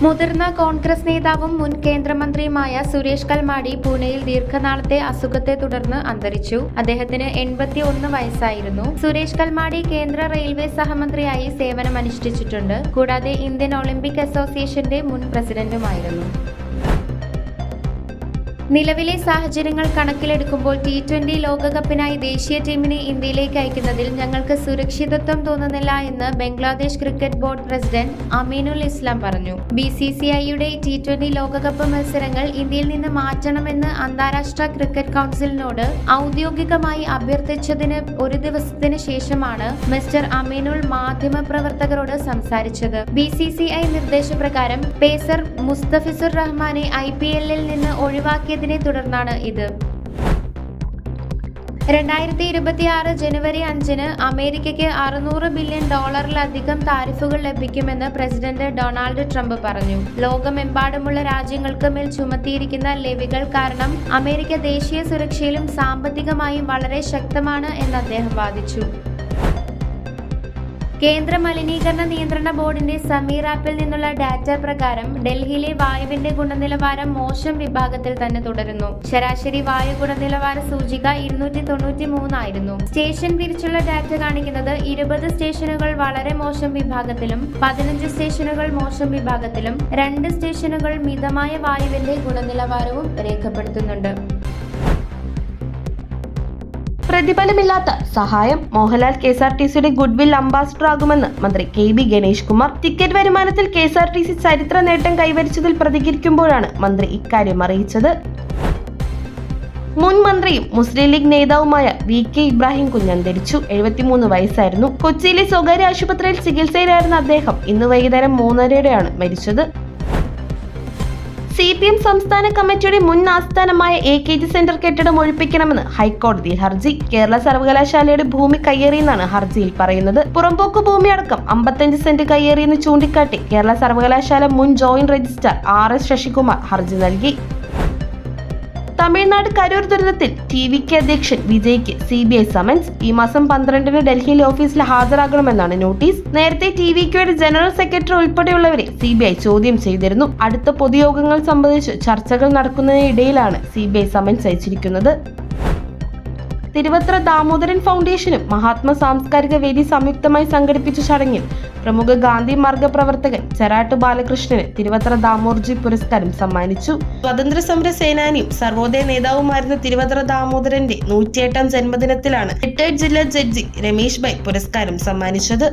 മുതിർന്ന കോൺഗ്രസ് നേതാവും മുൻ കേന്ദ്രമന്ത്രിയുമായ സുരേഷ് കൽമാഡി പൂനെയിൽ ദീർഘനാളത്തെ അസുഖത്തെ തുടർന്ന് അന്തരിച്ചു. അദ്ദേഹത്തിന് 81 വയസ്സായിരുന്നു. സുരേഷ് കൽമാഡി കേന്ദ്ര റെയിൽവേ സഹമന്ത്രിയായി സേവനമനുഷ്ഠിച്ചിട്ടുണ്ട്. കൂടാതെ ഇന്ത്യൻ ഒളിമ്പിക് അസോസിയേഷന്റെ മുൻ പ്രസിഡന്റുമായിരുന്നു. നിലവിലെ സാഹചര്യങ്ങൾ കണക്കിലെടുക്കുമ്പോൾ T20 ലോകകപ്പിനായി ദേശീയ ടീമിനെ ഇന്ത്യയിലേക്ക് അയക്കുന്നതിൽ ഞങ്ങൾക്ക് സുരക്ഷിതത്വം തോന്നുന്നില്ല എന്ന് ബംഗ്ലാദേശ് ക്രിക്കറ്റ് ബോർഡ് പ്രസിഡന്റ് അമീനുൽ ഇസ്ലാം പറഞ്ഞു. BCCIയുടെ T20 ലോകകപ്പ് മത്സരങ്ങൾ ഇന്ത്യയിൽ നിന്ന് മാറ്റണമെന്ന് അന്താരാഷ്ട്ര ക്രിക്കറ്റ് കൗൺസിലിനോട് ഔദ്യോഗികമായി അഭ്യർത്ഥിച്ചതിന് ഒരു ദിവസത്തിന് ശേഷമാണ് മിസ്റ്റർ അമീനുൽ മാധ്യമപ്രവർത്തകരോട് സംസാരിച്ചത്. BCCI നിർദ്ദേശപ്രകാരം പേസർ മുസ്തഫിസുർ റഹ്മാനെ IPLൽ നിന്ന് ഒഴിവാക്കിയ തുടർന്നാണ് ഇത്. 2026 ജനുവരി 5-ന് അമേരിക്കയ്ക്ക് $600 ബില്യൺ താരിഫുകൾ ലഭിക്കുമെന്ന് പ്രസിഡന്റ് ഡൊണാൾഡ് ട്രംപ് പറഞ്ഞു. ലോകമെമ്പാടുമുള്ള രാജ്യങ്ങൾക്ക് മേൽ ചുമത്തിയിരിക്കുന്ന ലെവികൾ കാരണം അമേരിക്ക ദേശീയ സുരക്ഷയിലും സാമ്പത്തികമായും വളരെ ശക്തമാണ് എന്ന് അദ്ദേഹം വാദിച്ചു. കേന്ദ്ര മലിനീകരണ നിയന്ത്രണ ബോർഡിന്റെ സമീർ ആപ്പിൽ നിന്നുള്ള ഡാറ്റ പ്രകാരം ഡൽഹിയിലെ വായുവിന്റെ ഗുണനിലവാരം മോശം വിഭാഗത്തിൽ തന്നെ തുടരുന്നു. ശരാശരി വായു ഗുണനിലവാര സൂചിക 293 ആയിരുന്നു. സ്റ്റേഷൻ തിരിച്ചുള്ള ഡാറ്റ കാണിക്കുന്നത് 20 സ്റ്റേഷനുകൾ വളരെ മോശം വിഭാഗത്തിലും 15 സ്റ്റേഷനുകൾ മോശം വിഭാഗത്തിലും 2 സ്റ്റേഷനുകൾ മിതമായ വായുവിന്റെ ഗുണനിലവാരവും രേഖപ്പെടുത്തുന്നുണ്ട്. പ്രതിഫലമില്ലാത്ത സഹായം. മോഹൻലാൽ KSRTCയുടെ ഗുഡ്വിൽ അംബാസിഡർ ആകുമെന്ന് മന്ത്രി KB ഗണേഷ് കുമാർ. ടിക്കറ്റ് വരുമാനത്തിൽ KSRTC ചരിത്ര നേട്ടം കൈവരിച്ചതിൽ പ്രതികരിക്കുമ്പോഴാണ് മന്ത്രി ഇക്കാര്യം അറിയിച്ചത്. മുൻ മന്ത്രിയും മുസ്ലിം ലീഗ് നേതാവുമായ VK ഇബ്രാഹിം കുഞ്ഞ് അന്തരിച്ചു. 73 വയസ്സായിരുന്നു. കൊച്ചിയിലെ സ്വകാര്യ ആശുപത്രിയിൽ ചികിത്സയിലായിരുന്ന അദ്ദേഹം ഇന്ന് വൈകുന്നേരം 3:30യോടെയാണ് മരിച്ചത്. CPM സംസ്ഥാന കമ്മിറ്റിയുടെ മുൻ ആസ്ഥാനമായ AKG സെന്റർ കെട്ടിടം ഒഴിപ്പിക്കണമെന്ന് ഹൈക്കോടതിയിൽ ഹർജി. കേരള സർവകലാശാലയുടെ ഭൂമി കയ്യേറിയെന്നാണ് ഹർജിയിൽ പറയുന്നത്. പുറമ്പോക്ക് ഭൂമി അടക്കം 55 സെന്റ് കയ്യേറിയെന്ന് ചൂണ്ടിക്കാട്ടി കേരള സർവകലാശാല മുൻ ജോയിന്റ് രജിസ്ട്രാർ RS ശശികുമാർ ഹർജി നൽകി. തമിഴ്നാട് കരൂർ ദുരന്തത്തിൽ TVK അധ്യക്ഷൻ വിജയ്ക്ക് CBI സമൻസ്. ഈ മാസം 12-ന് ഡൽഹിയിലെ ഓഫീസിൽ ഹാജരാകണമെന്നാണ് നോട്ടീസ്. നേരത്തെ TVKയുടെ ജനറൽ സെക്രട്ടറി ഉൾപ്പെടെയുള്ളവരെ CBI ചോദ്യം ചെയ്തിരുന്നു. അടുത്ത പൊതുയോഗങ്ങൾ സംബന്ധിച്ച് ചർച്ചകൾ നടക്കുന്നതിനിടയിലാണ് CBI സമൻസ് അയച്ചിരിക്കുന്നത്. തിരുവത്ര ദാമോദരൻ ഫൗണ്ടേഷനും മഹാത്മാ സാംസ്കാരിക വേദി സംയുക്തമായി സംഘടിപ്പിച്ച ചടങ്ങിൽ പ്രമുഖ ഗാന്ധി മാർഗ പ്രവർത്തകൻ ചെറാട്ട് ബാലകൃഷ്ണന് തിരുവത്ര ദാമോർജി പുരസ്കാരം സമ്മാനിച്ചു. സ്വാതന്ത്ര്യ സമര സേനാനിയും സർവോദയ നേതാവുമായിരുന്ന തിരുവത്ര ദാമോദരന്റെ 108ാം ജന്മദിനത്തിലാണ് റിട്ടയർഡ് ജില്ലാ ജഡ്ജി രമേശ് ഭായ് പുരസ്കാരം സമ്മാനിച്ചത്.